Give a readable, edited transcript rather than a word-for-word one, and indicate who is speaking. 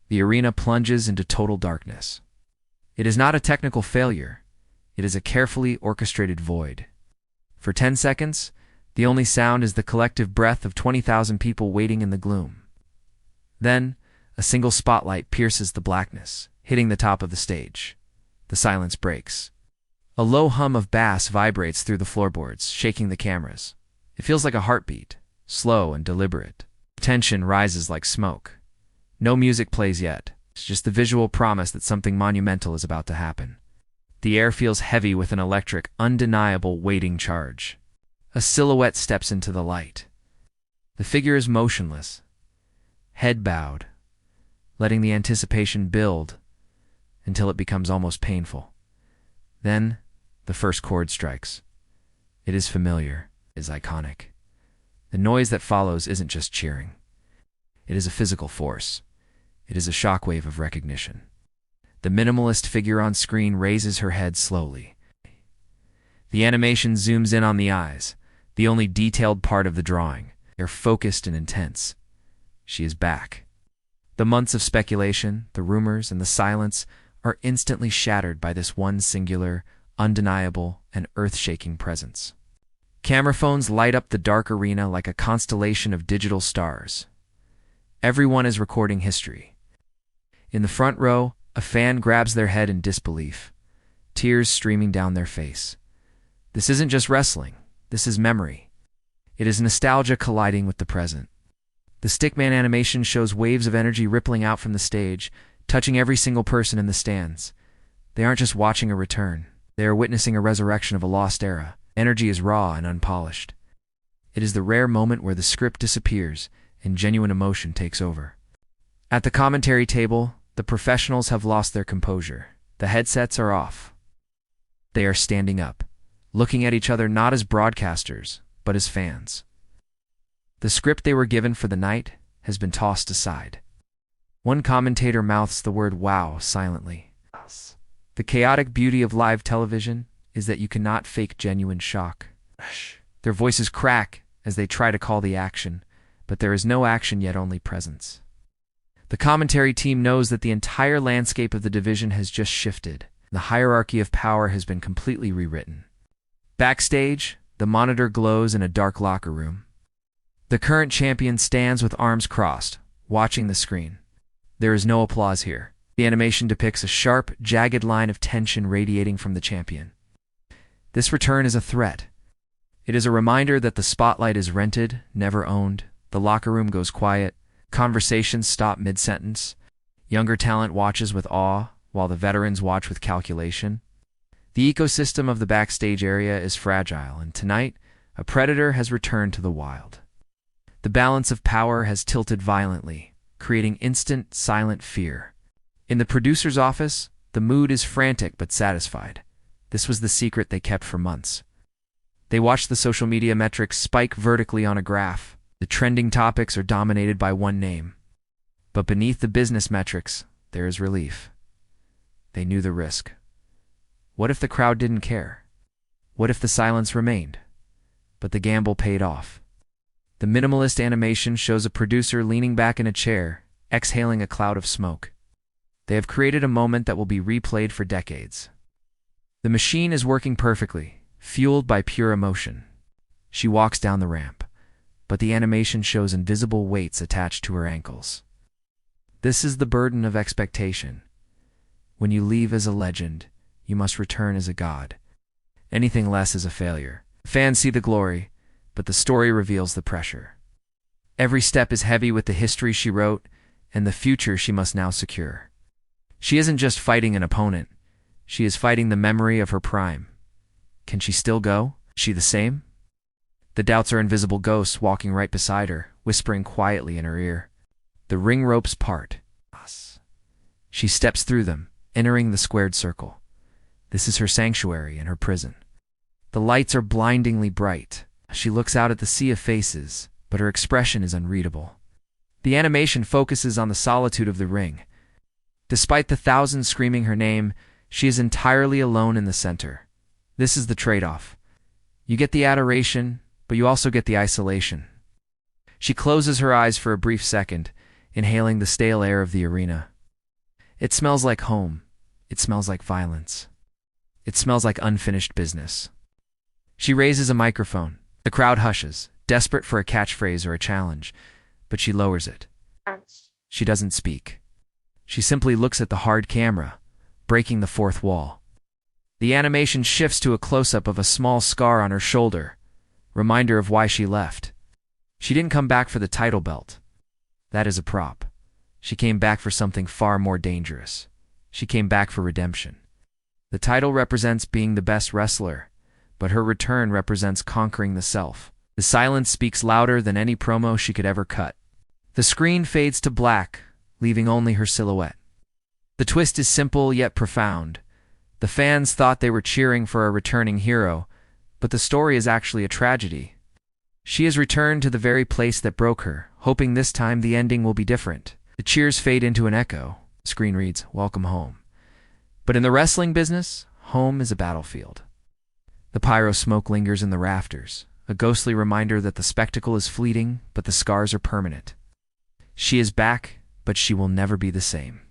Speaker 1: The arena plunges into total darkness. It is not a technical failure. It is a carefully orchestrated void. For 10 seconds, the only sound is the collective breath of 20,000 people waiting in the gloom. Then, a single spotlight pierces the blackness, hitting the top of the stage. The silence breaks. A low hum of bass vibrates through the floorboards, shaking the cameras. It feels like a heartbeat, slow and deliberate. Tension rises like smoke. No music plays yet. It's just the visual promise that something monumental is about to happen. The air feels heavy with an electric, undeniable waiting charge. A silhouette steps into the light. The figure is motionless, head bowed, letting the anticipation build until it becomes almost painful. Then, the first chord strikes. It is familiar, it is iconic. The noise that follows isn't just cheering. It is a physical force. It is a shockwave of recognition. The minimalist figure on screen raises her head slowly. The animation zooms in on the eyes, the only detailed part of the drawing. They're focused and intense. She is back. The months of speculation, the rumors, and the silence are instantly shattered by this one singular, undeniable, and earth-shaking presence. Camera phones light up the dark arena like a constellation of digital stars. Everyone is recording history. In the front row, a fan grabs their head in disbelief, tears streaming down their face. This isn't just wrestling. This is memory. It is nostalgia colliding with the present. The stickman animation shows waves of energy rippling out from the stage, touching every single person in the stands. They aren't just watching a return. They are witnessing a resurrection of a lost era. Energy is raw and unpolished. It is the rare moment where the script disappears and genuine emotion takes over. At the commentary table, the professionals have lost their composure. The headsets are off. They are standing up, looking at each other not as broadcasters, but as fans. The script they were given for the night has been tossed aside. One commentator mouths the word "wow" silently. The chaotic beauty of live television is that you cannot fake genuine shock. Their voices crack as they try to call the action, but there is no action yet, only presence. The commentary team knows that the entire landscape of the division has just shifted. The hierarchy of power has been completely rewritten. Backstage, the monitor glows in a dark locker room. The current champion stands with arms crossed, watching the screen. There is no applause here. The animation depicts a sharp, jagged line of tension radiating from the champion. This return is a threat. It is a reminder that the spotlight is rented, never owned. The locker room goes quiet. Conversations stop mid-sentence. Younger talent watches with awe, while the veterans watch with calculation. The ecosystem of the backstage area is fragile, and tonight, a predator has returned to the wild. The balance of power has tilted violently, creating instant, silent fear. In the producer's office, the mood is frantic but satisfied. This was the secret they kept for months. They watch the social media metrics spike vertically on a graph. The trending topics are dominated by one name. But beneath the business metrics, there is relief. They knew the risk. What if the crowd didn't care? What if the silence remained? But the gamble paid off. The minimalist animation shows a producer leaning back in a chair, exhaling a cloud of smoke. They have created a moment that will be replayed for decades. The machine is working perfectly, fueled by pure emotion. She walks down the ramp, but the animation shows invisible weights attached to her ankles. This is the burden of expectation. When you leave as a legend, you must return as a god. Anything less is a failure. Fans see the glory, but the story reveals the pressure. Every step is heavy with the history she wrote and the future she must now secure. She isn't just fighting an opponent. She is fighting the memory of her prime. Can she still go? Is she the same? The doubts are invisible ghosts walking right beside her, whispering quietly in her ear. The ring ropes part. She steps through them, entering the squared circle. This is her sanctuary and her prison. The lights are blindingly bright. She looks out at the sea of faces, but her expression is unreadable. The animation focuses on the solitude of the ring. Despite the thousands screaming her name, she is entirely alone in the center. This is the trade-off. You get the adoration, but you also get the isolation. She closes her eyes for a brief second, inhaling the stale air of the arena. It smells like home. It smells like violence. It smells like unfinished business. She raises a microphone. The crowd hushes, desperate for a catchphrase or a challenge, but she lowers it. She doesn't speak. She simply looks at the hard camera, breaking the fourth wall. The animation shifts to a close-up of a small scar on her shoulder, reminder of why she left. She didn't come back for the title belt. That is a prop. She came back for something far more dangerous. She came back for redemption. The title represents being the best wrestler, but her return represents conquering the self. The silence speaks louder than any promo she could ever cut. The screen fades to black, leaving only her silhouette. The twist is simple yet profound. The fans thought they were cheering for a returning hero, but the story is actually a tragedy. She has returned to the very place that broke her, hoping this time the ending will be different. The cheers fade into an echo. The screen reads, "Welcome home." But in the wrestling business, home is a battlefield. The pyro smoke lingers in the rafters, a ghostly reminder that the spectacle is fleeting, but the scars are permanent. She is back, but she will never be the same.